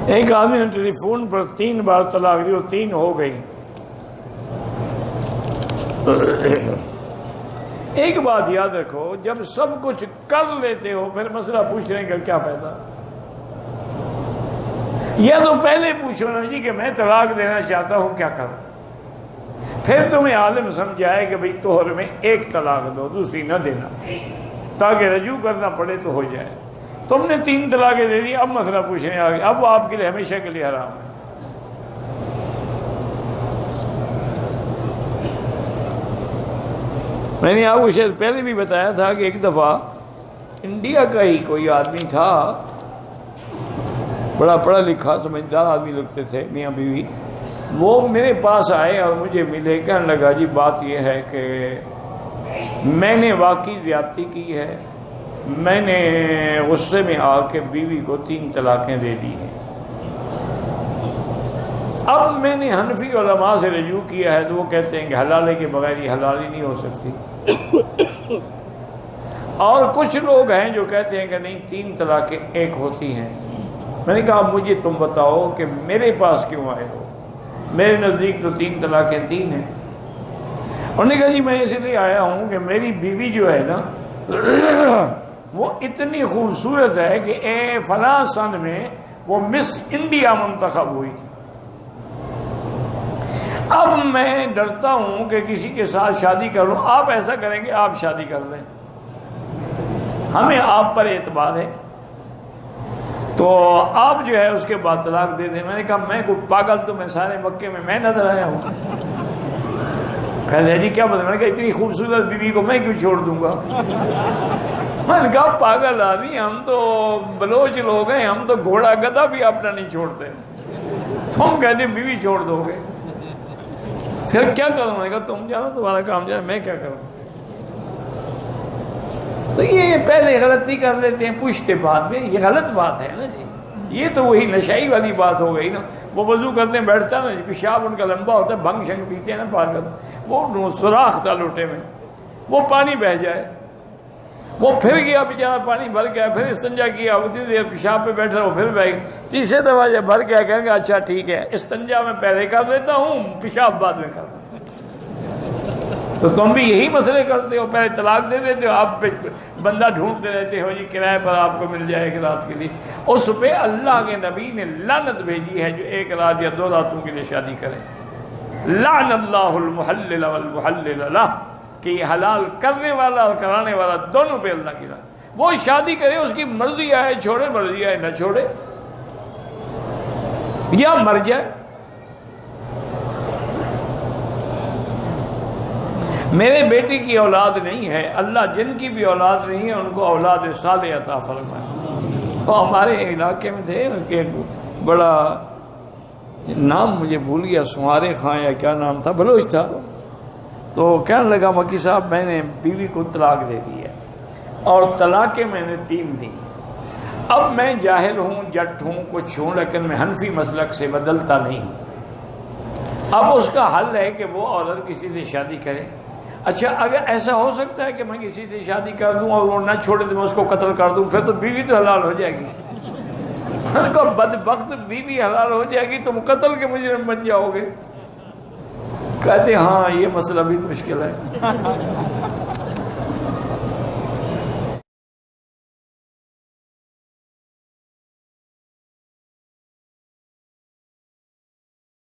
ایک آدمی نے ٹیلی فون پر 3 بار طلاق دی اور 3 ہو گئی۔ ایک بات یاد رکھو، جب سب کچھ کر لیتے ہو پھر مسئلہ پوچھنے کا کیا فائدہ؟ یا تو پہلے پوچھو نا جی کہ میں طلاق دینا چاہتا ہوں، کیا کروں؟ پھر تمہیں عالم سمجھائے کہ بھئی طہر میں 1 طلاق دو، دوسری نہ دینا، تاکہ رجوع کرنا پڑے تو ہو جائے۔ تم نے 3 طلاقیں دے دی، اب مسئلہ پوچھنے آ گیا، اب وہ آپ کے لیے ہمیشہ کے لیے حرام ہے۔ میں نے آپ کو شاید پہلے بھی بتایا تھا کہ ایک دفعہ انڈیا کا ہی کوئی آدمی تھا، بڑا پڑھا لکھا سمجھدار آدمی لگتے تھے، میاں بیوی، وہ میرے پاس آئے اور مجھے ملے، کہنے لگا جی بات یہ ہے کہ میں نے واقعی زیادتی کی ہے، میں نے غصے میں آ کے بیوی کو 3 طلاقیں دے دی ہیں، اب میں نے حنفی علماء سے رجوع کیا ہے تو وہ کہتے ہیں کہ حلالے کے بغیر یہ حلالی نہیں ہو سکتی، اور کچھ لوگ ہیں جو کہتے ہیں کہ نہیں 3 طلاقیں 1 ہوتی ہیں۔ میں نے کہا مجھے تم بتاؤ کہ میرے پاس کیوں آئے ہو، میرے نزدیک تو 3 طلاقیں 3 ہیں۔ انہوں نے کہا جی میں اس لیے آیا ہوں کہ میری بیوی جو ہے نا وہ اتنی خوبصورت ہے کہ فلاں سن میں وہ مس انڈیا منتخب ہوئی تھی، اب میں ڈرتا ہوں کہ کسی کے ساتھ شادی کروں، آپ ایسا کریں گے آپ شادی کر لیں، ہمیں آپ پر اعتبار ہے، تو آپ جو ہے اس کے بعد طلاق دے دیں۔ میں نے کہا میں کوئی پاگل تو میں سارے مکے میں نظر آیا ہوں؟ کہتے ہیں جی کیا بتا؟ میں نے کہا اتنی خوبصورت بیوی کو میں کیوں چھوڑ دوں گا؟ میں نے کہا پاگل آدمی، ہم تو بلوچ لوگ ہیں، ہم تو گھوڑا گدھا بھی اپنا نہیں چھوڑتے، تم کہتے بیوی چھوڑ دو گے؟ پھر کیا کروں؟ میں نے کہا تم جانا، تمہارا کام جانا، میں کیا کروں؟ تو یہ پہلے غلطی کر لیتے ہیں، پوچھتے بعد میں، یہ غلط بات ہے نا جی، یہ تو وہی نشائی والی بات ہو گئی نا۔ وہ وضو کرتے ہیں بیٹھتا نا جی، پیشاب ان کا لمبا ہوتا ہے، بھنگ شنگ پیتے ہیں نا پاگل، وہ سوراخ تھا لوٹے میں، وہ پانی بہہ جائے، وہ پھر گیا بیچارہ، پانی بھر گیا، پھر استنجا کیا، اتنی دیر پیشاب پہ بیٹھا وہ پھر بہ گیا، تیسرے دفعہ جب بھر گیا کہیں گے اچھا ٹھیک ہے، استنجا میں پہلے کر لیتا ہوں، پیشاب بعد میں کر لیتا ہوں۔ تو تم بھی یہی مسئلے کرتے ہو، پہلے طلاق دے دیتے ہو، آپ بندہ ڈھونڈتے رہتے ہو جی کرائے پر آپ کو مل جائے ایک رات کے لیے۔ اس پہ اللہ کے نبی نے لعنت بھیجی ہے جو 1 رات یا 2 راتوں کے لیے شادی کرے۔ لعن اللہ المحلل والمحلل لہ، کہ یہ حلال کرنے والا اور کرانے والا دونوں پہ اللہ کی لعنت۔ وہ شادی کرے، اس کی مرضی آئے چھوڑے، مرضی آئے نہ چھوڑے، یا مر جائے۔ میرے بیٹی کی اولاد نہیں ہے، اللہ جن کی بھی اولاد نہیں ہے ان کو اولاد صالح عطا فرمائے۔ وہ ہمارے علاقے میں تھے کہ بڑا نام مجھے بھول گیا، سوارے خان یا کیا نام تھا، بلوچ تھا، تو کہنے لگا مکی صاحب میں نے بیوی کو طلاق دے دی ہے اور طلاقیں میں نے 3 دی، اب میں جاہل ہوں، جٹ ہوں، کچھ ہوں، لیکن میں حنفی مسلک سے بدلتا نہیں ہوں۔ اب اس کا حل ہے کہ وہ عورت کسی سے شادی کرے۔ اچھا اگر ایسا ہو سکتا ہے کہ میں کسی سے شادی کر دوں اور وہ نہ چھوڑے تو میں اس کو قتل کر دوں، پھر تو بیوی تو حلال ہو جائے گی۔ میں کہا بدبخت، بیوی حلال ہو جائے گی تم قتل کے مجرم بن جاؤ گے؟ کہتے ہاں یہ مسئلہ بھی مشکل ہے۔